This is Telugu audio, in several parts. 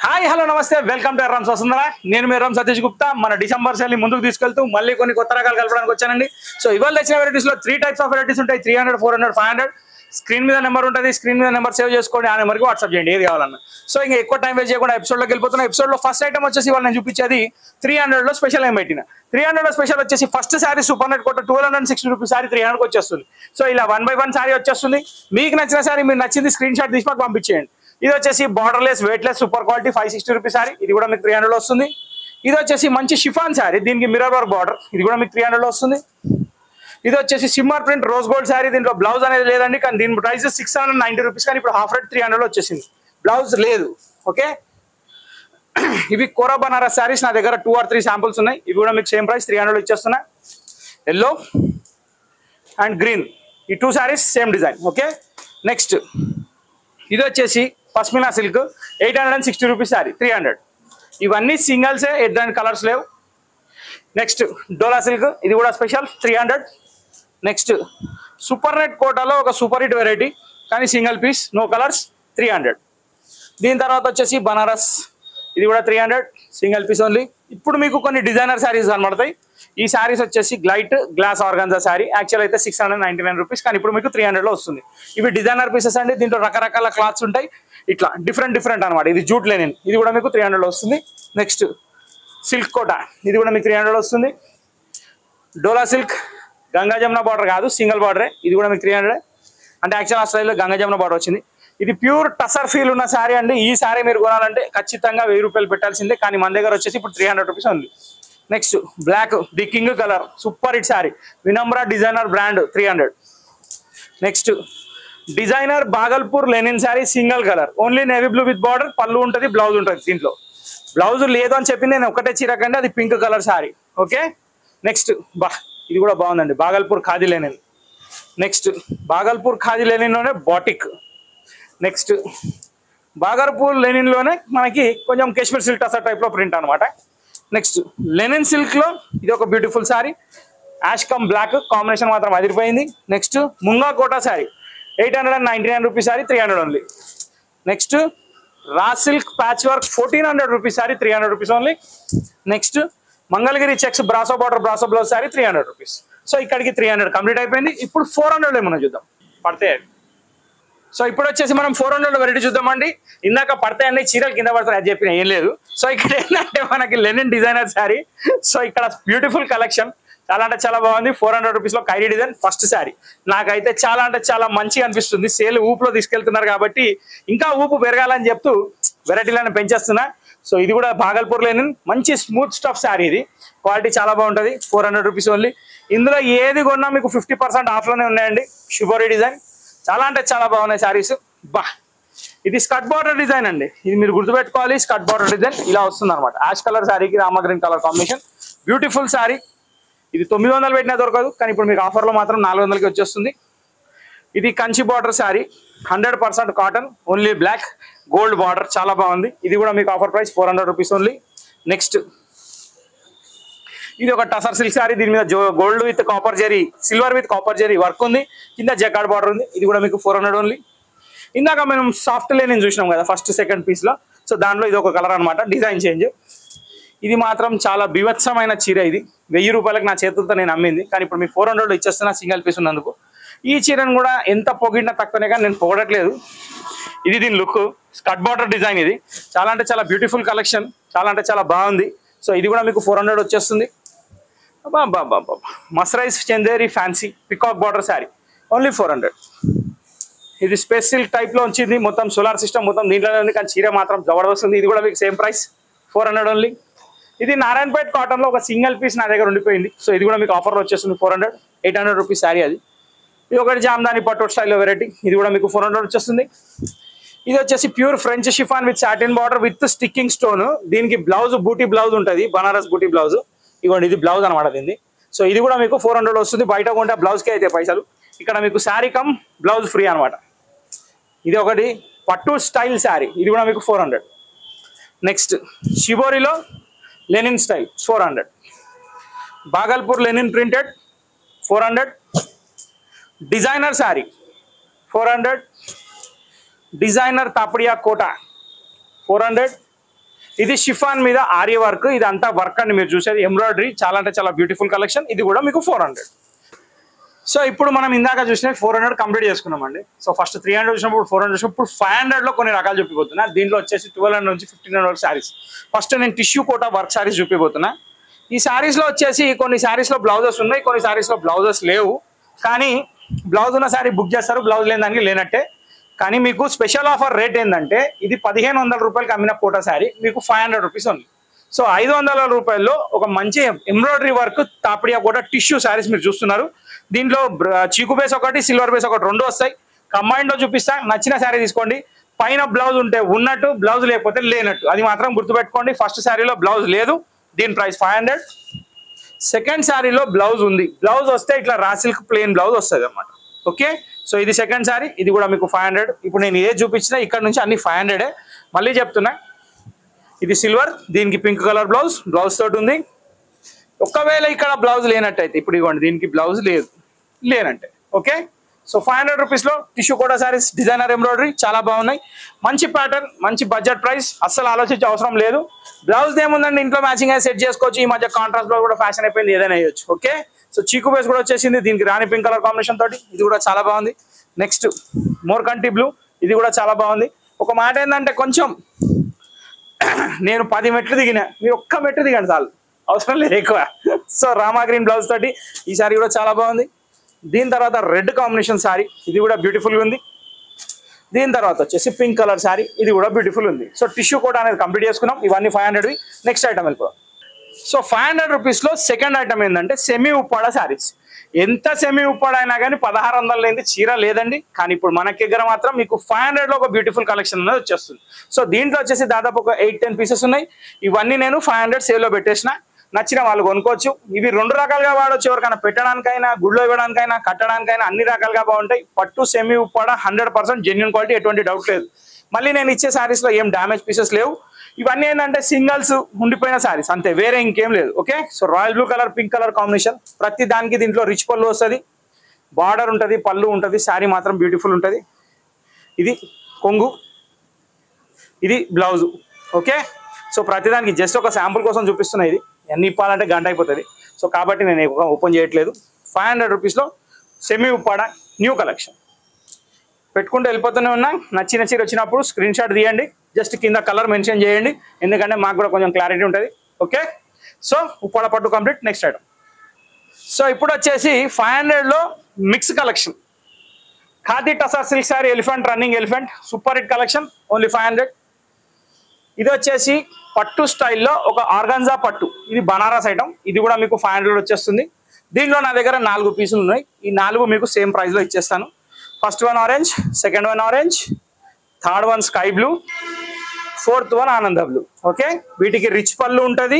హాయ్ హలో నమస్తే వెల్కమ్ టు ఎర్రమ్స్ వసుంధరా. నేను మీ ఎర్రమ్ సతీష్ గుప్తా. మన డిసెంబర్ సేల్ ని ముందుకు తీసుకెళ్తూ మళ్ళీ కొన్ని కొత్త రకాలు కలపడానికి వచ్చానండి. సో ఇవాళ తెచ్చిన వెరైటీస్ లో 3 టైప్స్ ఆఫ్ వెరైటీస్ ఉంటాయి. 300, 400, 500. స్క్రీన్ మీద నెంబర్ ఉంటుంది. స్క్రీన్ మీద నెంబర్ సేవ్ చేసుకోండి. ఆ నెంబర్కి వాట్సాప్ చేయండి ఏది కావాలన్నా. సో ఇంకా ఎక్కువ టైం వేస్ట్ చేయకుండా ఎపిసోడ్లోకి వెళ్ళిపోతున్నా. ఎపిసోడ్లో ఫస్ట్ ఐటమ్ వచ్చేసి ఇవాళ నేను చూపించేది 300లో స్పెషల్ ఏం పెట్టిన. 300లో స్పెషల్ వచ్చేసి ఫస్ట్ శారీ సూపర్ నెట్ కొట్ట 1260 రూపీస్ శారీ 300కి వచ్చేస్తుంది. సో ఇలా 1 by 1 శారీ వచ్చేస్తుంది. మీకు నచ్చిన శారీ మీరు నచ్చింది స్క్రీన్ షాట్ తీసి మాకు పంపించేయండి. ఇది వచ్చేసి borderless weightless super quality 560 rupees sari. ఇది కూడా మీకు 300లో వస్తుంది. ఇది వచ్చేసి మంచి షిఫాన్ శారీ, దీనికి మిర్రర్ వర్క్ బార్డర్. ఇది కూడా మీకు 300లో వస్తుంది. ఇది వచ్చేసి సిమ్మర్ ప్రింట్ రోజ్ గోల్డ్ శారీ. దీంట్లో బ్లౌజ్ అనేది లేదండి, కానీ దీని ప్రైస్ 690 రూపీస్, కానీ ఇప్పుడు హాఫ్ రేట్ 300లో వచ్చేసింది. బ్లౌజ్ లేదు. ఓకే, ఇవి కోరా బనారస్ శారీస్. నా దగ్గర 2 or 3 శాంపుల్స్ ఉన్నాయి. ఇవి కూడా మీకు సేమ్ ప్రైస్ 300లో ఇచ్చేస్తున్నా. ఎల్లో అండ్ గ్రీన్, ఈ 2 saris same design. Okay, next ఇది వచ్చేసి పస్మినా సిల్క్ 860 రూపీస్ శారీ 300. ఇవన్నీ సింగల్సే, ఎడ్రాన్ కలర్స్ లేవు. నెక్స్ట్ డోలా సిల్క్, ఇది కూడా స్పెషల్ 300. నెక్స్ట్ సూపర్ నెట్ కోటాలో ఒక సూపర్ హిట్ వెరైటీ, కానీ సింగిల్ పీస్ నో కలర్స్ 300. దీని తర్వాత వచ్చేసి బనారస్, ఇది కూడా 300 సింగిల్ పీస్ ఓన్లీ. ఇప్పుడు మీకు కొన్ని డిజైనర్ శారీస్ కనబడతాయి. ఈ శారీస్ వచ్చేసి గ్లైట్ గ్లాస్ ఆర్గాన్జా శారీ. యాక్చువల్ అయితే 699 రూపీస్, కానీ ఇప్పుడు మీకు 300లో వస్తుంది. ఇవి డిజైనర్ పీసెస్ అండి. దీంట్లో రకరకాల క్లాత్స్ ఉంటాయి, ఇట్లా డిఫరెంట్ అనమాట. ఇది జూట్ లెనిన్, ఇది కూడా మీకు 300లో వస్తుంది. నెక్స్ట్ సిల్క్ కోటా, ఇది కూడా మీకు 300లో వస్తుంది. డోలా సిల్క్ గంగా జమున బార్డర్ కాదు, సింగిల్ బార్డరే. ఇది కూడా మీకు 300. అంటే యాక్చువల్ ఆ స్టైల్లో గంగా జమున బార్డర్ వచ్చింది. ఇది ప్యూర్ టసర్ ఫీల్ ఉన్న శారీ అండి. ఈ శారీ మీరు కొనాలంటే ఖచ్చితంగా 1000 రూపాయలు పెట్టాల్సిందే, కానీ మన దగ్గర వచ్చేసి ఇప్పుడు 300 రూపీస్ ఉంది. Next black the king colour super hit sari, Vinamra designer brand 300. Next designer Bhagalpur linen sari single colour, only navy blue with border. పళ్ళు ఉంటుంది, బ్లౌజ్ ఉంటుంది. దీంట్లో బ్లౌజ్ లేదు అని చెప్పి నేను ఒకటే చీరకండి, అది pink colour sari. Okay, next ఇది కూడా బాగుందండి, బాగల్పూర్ ఖాదీ లెనిన్. నెక్స్ట్ బాగల్పూర్ ఖాదీ లెనిన్లోనే బాటిక్. నెక్స్ట్ బాగల్పూర్ లెనిన్లోనే మనకి కొంచెం కాశ్మీర్ సిల్క్ టసర్ టైప్లో ప్రింట్ అనమాట. నెక్స్ట్ లెనిన్ సిల్క్లో ఇది ఒక beautiful sari, ash cum black combination మాత్రం అదిరిపోయింది. నెక్స్ట్ ముంగా Kota sari 899 rupees sari 300 only. Next raw silk patch work 1400 rupees sari 300 rupees only. Next Mangalagiri checks brasso border brasso blouse sari 300 rupees. So ఇక్కడికి 300 కంప్లీట్ అయిపోయింది. ఇప్పుడు 400 ఏమన్నా చూద్దాం పడితే. సో ఇప్పుడు వచ్చేసి మనం 400 వెరైటీ చూద్దామండి. ఇందాక పడతాయండి చీరలు కింద పడతాయి అది చెప్పిన ఏం లేదు. సో ఇక్కడ ఏంటంటే మనకి లెనిన్ డిజైనర్ శారీ. సో ఇక్కడ బ్యూటిఫుల్ కలెక్షన్, చాలా అంటే చాలా బాగుంది. 400 రూపీస్లో ఖైరీ డిజైన్ ఫస్ట్ శారీ. నాకైతే చాలా అంటే చాలా మంచిగా అనిపిస్తుంది. సేల్ ఊపులో తీసుకెళ్తున్నారు కాబట్టి ఇంకా ఊపు పెరగాలని చెప్తూ వెరైటీలను పెంచేస్తున్నా. సో ఇది కూడా భాగల్పూర్ లెనిన్ మంచి స్మూత్ స్టఫ్ శారీ. ఇది క్వాలిటీ చాలా బాగుంటుంది. 400 రూపీస్ ఓన్లీ. ఇందులో ఏది కొన్నా మీకు 50% ఆఫ్లోనే ఉన్నాయండి. షుబోరీ డిజైన్ చాలా అంటే చాలా బాగున్నాయి శారీస్. ఇది స్కర్ట్ బార్డర్ డిజైన్ అండి. ఇది మీరు గుర్తుపెట్టుకోవాలి, స్కర్ట్ బార్డర్ డిజైన్ ఇలా వస్తుంది అనమాట. యాష్ కలర్ శారీకి Rama green colour combination, beautiful sari. ఇది 900 పెట్టినా దొరకదు, కానీ ఇప్పుడు మీకు ఆఫర్లో మాత్రం 400కి వచ్చేస్తుంది. ఇది Kanchi border sari 100% cotton, only black gold border, చాలా బాగుంది. ఇది కూడా మీకు offer price 400 rupees only. Next ఇది ఒక టసర్ సిల్క్ శారీ. దీని మీద gold with copper zari, silver with copper zari work ఉంది. కింద జకార్డ్ బార్డర్ ఉంది. ఇది కూడా మీకు 400 ఓన్లీ. ఇందాక మనం సాఫ్ట్ లెనిన్ చూసినాం కదా ఫస్ట్ సెకండ్ పీస్లో. సో దాంట్లో ఇది ఒక కలర్ అనమాట, డిజైన్ చేంజ్. ఇది మాత్రం చాలా బీభత్సమైన చీర. ఇది 1000 రూపాయలకు నా చేతులతో నేను అమ్మింది, కానీ ఇప్పుడు మీకు 400లో ఇచ్చేస్తున్నా సింగిల్ పీస్ ఉన్నందుకు. ఈ చీరను కూడా ఎంత పొగిడినా తక్కువనే, కానీ నేను పొగడట్లేదు. ఇది దీని లుక్, స్కర్ట్ బార్డర్ డిజైన్. ఇది చాలా అంటే చాలా బ్యూటిఫుల్ కలెక్షన్, చాలా అంటే చాలా బాగుంది. సో ఇది కూడా మీకు 400 వచ్చేస్తుంది. మస్రైజ్ Chanderi fancy peacock border sari only 400. ఇది స్పేస్ సిల్క్ టైప్లో వచ్చింది, మొత్తం సోలార్ సిస్టమ్ మొత్తం దీంట్లోనే ఉంది, కానీ చీర మాత్రం జబర్దస్త్. ఇది కూడా మీకు సేమ్ ప్రైస్ 400 ఓన్లీ. ఇది నారాయణపేట్ కాటన్లో ఒక సింగిల్ పీస్ నా దగ్గర ఉండిపోయింది. సో ఇది కూడా మీకు ఆఫర్లో వచ్చేస్తుంది 400, 800 రూపీస్ శారీ. అది ఇది ఒకటి జామ్దాని పట్టు స్టైల్లో వెరైటీ. ఇది కూడా మీకు 400 వచ్చేస్తుంది. ఇది వచ్చేసి pure French chiffon with satin border with sticking stone. దీనికి బ్లౌజ్ బూటీ బ్లౌజ్ ఉంటుంది, బనారస్ బూటీ బ్లౌజ్. ఇవ్వండి, ఇది బ్లౌజ్ అనమాట దీన్ని. సో ఇది కూడా మీకు 400 వస్తుంది. బయట కొంటే బ్లౌజ్కే అయితే పైసలు, ఇక్కడ మీకు శారీ కమ్ బ్లౌజ్ ఫ్రీ అనమాట. ఇది ఒకటి పట్టు స్టైల్ శారీ, ఇది కూడా మీకు 400. నెక్స్ట్ షిబోరిలో linen style 400. Bhagalpur linen printed 400. Designer sari 400. Designer తాపడియా కోటా 400. ఇది షిఫాన్ మీద ఆర్య వర్క్, ఇది అంతా వర్క్ అండి మీరు చూసేది ఎంబ్రాయిడరీ, చాలా అంటే చాలా బ్యూటిఫుల్ కలెక్షన్. ఇది కూడా మీకు 400. సో ఇప్పుడు మనం ఇందాక చూసిన 400 కంప్లీట్ చేసుకున్నామండి. సో ఫస్ట్ 300 చూసినప్పుడు 400 చూసినప్పుడు ఇప్పుడు 500లో కొన్ని రకాలు చూపిపోతున్నా. దీంట్లో వచ్చేసి 1200 నుంచి 1500 వరకు శారీస్. ఫస్ట్ నేను టిష్యూ కోటా వర్క్ శారీస్ చూపిపోతున్నా. ఈ శారీస్లో వచ్చేసి కొన్ని శారీస్లో బ్లౌజెస్ ఉన్నాయి, కొన్ని శారీస్లో బ్లౌజెస్ లేవు. కానీ బ్లౌజ్ ఉన్న శారీ బుక్ చేస్తారు, బ్లౌజ్ లేని దానికి లేనట్టే. కానీ మీకు స్పెషల్ ఆఫర్ రేట్ ఏంటంటే ఇది 1500 రూపాయలకి అమ్మిన కోటా శారీ మీకు 500 రూపీస్ ఉంది. సో 500 రూపాయల్లో ఒక మంచి ఎంబ్రాయిడరీ వర్క్ తాపిడియా కూడా టిష్యూ శారీస్ మీరు చూస్తున్నారు. దీంట్లో చీకు బేస్ ఒకటి, సిల్వర్ బేస్ ఒకటి, 2 వస్తాయి. కంబైన్లో చూపిస్తా, నచ్చిన శారీ తీసుకోండి. పైన బ్లౌజ్ ఉంటే ఉన్నట్టు, బ్లౌజ్ లేకపోతే లేనట్టు, అది మాత్రం గుర్తుపెట్టుకోండి. ఫస్ట్ శారీలో బ్లౌజ్ లేదు, దీని ప్రైస్ 500. సెకండ్ శారీలో బ్లౌజ్ ఉంది, బ్లౌజ్ వస్తే ఇట్లా రా సిల్క్ ప్లెయిన్ బ్లౌజ్ వస్తుంది అన్నమాట. ఓకే, సో ఇది సెకండ్ శారీ, ఇది కూడా మీకు 500. ఇప్పుడు నేను ఏ చూపించినా ఇక్కడ నుంచి అన్ని 500. మళ్ళీ చెప్తున్నా, ఇది సిల్వర్, దీనికి పింక్ కలర్ బ్లౌజ్, బ్లౌజ్ తోటి ఉంది. ఒకవేళ ఇక్కడ బ్లౌజ్ లేనట్టయితే ఇప్పుడు ఇవ్వండి, దీనికి బ్లౌజ్ లేనంటే ఓకే. సో 500 రూపీస్లో tissue Kota saris, designer embroidery చాలా బాగున్నాయి. మంచి ప్యాటర్న్, మంచి బడ్జెట్ ప్రైస్, అస్సలు ఆలోచించే అవసరం లేదు. బ్లౌజ్ ఏముందండి, ఇంట్లో మ్యాచింగ్ అయితే సెట్ చేసుకోవచ్చు. ఈ మధ్య కాంట్రాస్ట్ బ్లౌజ్ కూడా ఫ్యాషన్ అయిపోయింది, ఏదైనా వేయచ్చు. ఓకే, సో చీకు బేస్ కూడా వచ్చేసింది, దీనికి రాణి పింక్ కలర్ కాంబినేషన్ తోటి, ఇది కూడా చాలా బాగుంది. నెక్స్ట్ మోర్కంటి బ్లూ, ఇది కూడా చాలా బాగుంది. ఒక మాట ఏంటంటే కొంచెం నేను 10 మెట్లు దిగిన, మీరు ఒక్క మెట్టు దిగండి చాలు, అవసరం లేదు ఎక్కువ. సో రామా గ్రీన్ బ్లౌజ్ తోటి ఈ సారీ కూడా చాలా బాగుంది. దీని తర్వాత రెడ్ కాంబినేషన్ శారీ, ఇది కూడా బ్యూటిఫుల్గా ఉంది. దీని తర్వాత వచ్చేసి పింక్ కలర్ శారీ, ఇది కూడా బ్యూటిఫుల్ ఉంది. సో టిష్యూ కోటా అనేది కంప్లీట్ చేసుకున్నాం, ఇవన్నీ 500వి. నెక్స్ట్ ఐటమ్ వెళ్ళిపోదాం. సో 500 రూపీస్లో సెకండ్ ఐటమ్ ఏంటంటే సెమీ ఉప్పాడ శారీస్. ఎంత సెమీ ఉప్పాడ అయినా కానీ 1600 లేని చీర లేదండి. కానీ ఇప్పుడు మన దగ్గర మాత్రం మీకు 500లో ఒక బ్యూటిఫుల్ కలెక్షన్ అనేది వచ్చేస్తుంది. సో దీంట్లో వచ్చేసి దాదాపు ఒక 8-10 పీసెస్ ఉన్నాయి. ఇవన్నీ నేను 500 సేల్లో పెట్టేసిన, నచ్చిన వాళ్ళు కొనుక్కోవచ్చు. ఇవి 2 రకాలుగా వాడవచ్చు, ఎవరికైనా పెట్టడానికైనా, గుడిలో ఇవ్వడానికైనా, కట్టడానికైనా అన్ని రకాలుగా బాగుంటాయి. పట్టు సెమీ ఉప్పాడ 100% జెన్యూన్ క్వాలిటీ, ఎటువంటి డౌట్ లేదు. మళ్ళీ నేను ఇచ్చే శారీస్లో ఏం డ్యామేజ్ పీసెస్ లేవు. ఇవన్నీ ఏంటంటే సింగిల్స్ ఉండిపోయిన శారీస్ అంతే, వేరే ఇంకేం లేదు. Okay, so royal blue colour, pink colour combination, ప్రతి దానికి దీంట్లో రిచ్ పళ్ళు వస్తుంది, బార్డర్ ఉంటుంది, పళ్ళు ఉంటుంది, శారీ మాత్రం బ్యూటిఫుల్ ఉంటుంది. ఇది కొంగు, ఇది బ్లౌజు. ఓకే, సో ప్రతిదానికి జస్ట్ ఒక శాంపుల్ కోసం చూపిస్తున్నా. ఇది అన్ని ఇప్పాలంటే గంట అయిపోతుంది. సో కాబట్టి నేను ఓపెన్ చేయట్లేదు. 500 రూపీస్లో సెమీ ఉప్పాడ న్యూ కలెక్షన్ పెట్టుకుంటూ వెళ్ళిపోతూనే ఉన్నా. నచ్చిన చీర వచ్చినప్పుడు స్క్రీన్ షాట్ తీయండి, జస్ట్ కింద కలర్ మెన్షన్ చేయండి, ఎందుకంటే మాకు కూడా కొంచెం క్లారిటీ ఉంటుంది. ఓకే, సో ఉప్పాడ పట్టు కంప్లీట్. Next item. సో ఇప్పుడు వచ్చేసి 500లో mix collection, khadi tussar silk sari, elephant, running elephant, super hit collection, only 500. ఇది వచ్చేసి పట్టు స్టైల్లో ఒక ఆర్గాన్జా పట్టు, ఇది బనారస్ ఐటమ్, ఇది కూడా మీకు 500 వచ్చేస్తుంది. దీనిలో నా దగ్గర 4 పీసులు ఉన్నాయి, ఈ 4 మీకు సేమ్ ప్రైస్లో ఇచ్చేస్తాను. First one orange, second one orange, third one sky blue, fourth one ఆనంద బ్లూ. ఓకే, వీటికి రిచ్ పళ్ళు ఉంటుంది,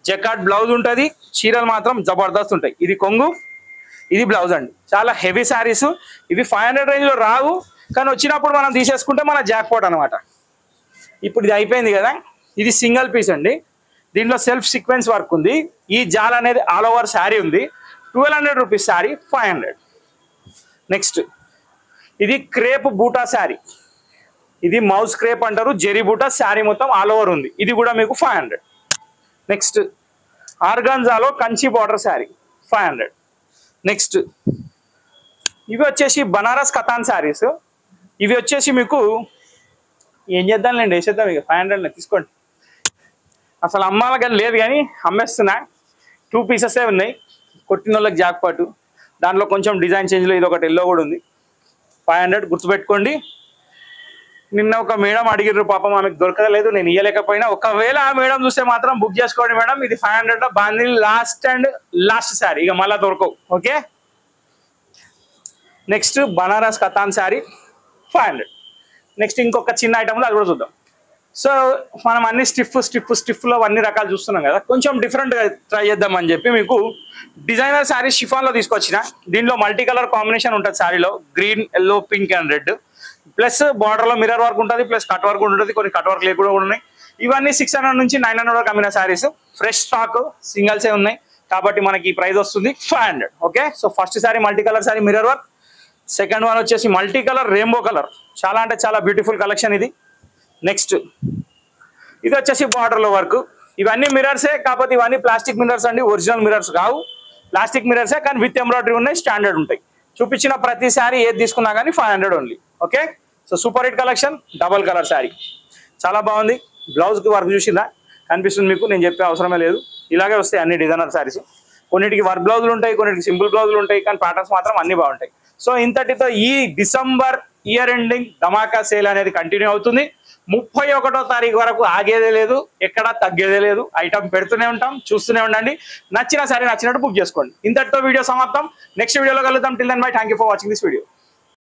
జకాట్ బ్లౌజ్ ఉంటుంది, చీరలు మాత్రం జబర్దస్త్ ఉంటాయి. ఇది కొంగు, ఇది బ్లౌజ్ అండి, చాలా హెవీ శారీస్. ఇవి 500 రేంజ్లో రావు, కానీ వచ్చినప్పుడు మనం తీసేసుకుంటే మన జాక్పాట్ అనమాట. ఇప్పుడు ఇది అయిపోయింది కదా, ఇది సింగిల్ పీస్ అండి, దీంట్లో సెల్ఫ్ సీక్వెన్స్ వర్క్ ఉంది, ఈ జాల్ అనేది ఆల్ ఓవర్ శారీ ఉంది. 1200 రూపీస్ శారీ, 500. నెక్స్ట్ ఇది క్రేప్ బూటా శారీ, ఇది మౌస్ క్రేప్ అంటారు, జెరీ బూటా, శారీ మొత్తం ఆల్ ఓవర్ ఉంది, ఇది కూడా మీకు 500. నెక్స్ట్ ఆర్గాన్జాలో కంచి బార్డర్ శారీ, 500. నెక్స్ట్ ఇవి వచ్చేసి బనారస్ కతాన్ శారీస్, ఇవి వచ్చేసి మీకు ఏం చేద్దాంలేండి, వేసేద్దాం ఇక 500 తీసుకోండి. అసలు అమ్మాలకి లేదు కానీ అమ్మేస్తున్నా, 2 పీసెసే ఉన్నాయి, కొట్టిన వాళ్ళకి జాక్పాటు. దాంట్లో కొంచెం డిజైన్ చేంజ్లో ఇది ఒకటి ఎల్లో కూడా ఉంది, 500 గుర్తుపెట్టుకోండి. నిన్న ఒక మేడం అడిగిర్రు, పాపం ఆమెకు దొరకలేదు, నేను ఇయ్యలేకపోయినా. ఒకవేళ ఆ మేడం చూస్తే మాత్రం బుక్ చేసుకోండి మేడం, ఇది 500లో బాంది లాస్ట్ అండ్ లాస్ట్ శారీ, ఇక మళ్ళీ దొరకవు. Okay, next Banaras katan sari, 500. Next ఇంకొక చిన్న ఐటమ్ ఉంది, అది కూడా చూద్దాం. సో మనం అన్ని స్టిఫ్లో అన్ని రకాలు చూస్తున్నాం కదా, కొంచెం డిఫరెంట్గా ట్రై చేద్దామని చెప్పి మీకు డిజైనర్ శారీ షిఫాన్లో తీసుకొచ్చిన. దీనిలో మల్టీ కలర్ కాంబినేషన్ ఉంటుంది శారీలో, green, yellow, pink and red, plus బార్డర్లో మిర్రర్ వర్క్ ఉంటుంది, ప్లస్ కట్ వర్క్ ఉంటుంది, కొన్ని కట్ వర్క్ లేకుండా కూడా ఉన్నాయి. ఇవన్నీ 600 నుంచి 900 వరకు అమ్మిన శారీస్, ఫ్రెష్ స్టాక్, సింగిల్సే ఉన్నాయి, కాబట్టి మనకి ఈ ప్రైస్ వస్తుంది 500. Okay, so first sari multi colour sari mirror work, second one వచ్చేసి మల్టీ కలర్ రెయిన్బో కలర్, చాలా అంటే చాలా బ్యూటిఫుల్ కలెక్షన్ ఇది. నెక్స్ట్ ఇది వచ్చేసి బార్డర్లో వర్క్. ఇవన్నీ మిరర్సే, కాకపోతే ఇవన్నీ ప్లాస్టిక్ మిరర్స్ అండి, ఒరిజినల్ మిరర్స్ కావు, ప్లాస్టిక్ మిరర్సే, కానీ విత్ ఎంబ్రాయిడరీ ఉన్నాయి, స్టాండర్డ్ ఉంటాయి. చూపించిన ప్రతిసారి ఏది తీసుకున్నా కానీ 500 only. Okay, so super hit collection, double colour sari చాలా బాగుంది. బ్లౌజ్కి వర్క్ చూసిందా కనిపిస్తుంది మీకు, నేను చెప్పే అవసరమే లేదు. ఇలాగే వస్తాయి అన్ని డిజైనర్ శారీస్. కొన్నిటికి వర్క్ బ్లౌజులు ఉంటాయి, కొన్నిటికి సింపుల్ బ్లౌజులు ఉంటాయి, కానీ ప్యాటర్న్స్ మాత్రం అన్ని బాగుంటాయి. సో ఇంతటితో ఈ డిసెంబర్ ఇయర్ ఎండింగ్ ధమాకా సేల్ అనేది కంటిన్యూ అవుతుంది. 31వ తారీఖు వరకు ఆగేదే లేదు, ఎక్కడా తగ్గేదే లేదు. ఐటమ్ పెడుతూనే ఉంటాం, చూస్తూనే ఉండండి. నచ్చిన సారీ నచ్చినట్టు బుక్ చేసుకోండి. ఇంతటితో వీడియో సమాప్తం. నెక్స్ట్ వీడియోలో కలుద్దాం. Till then bye, thank you for watching this video.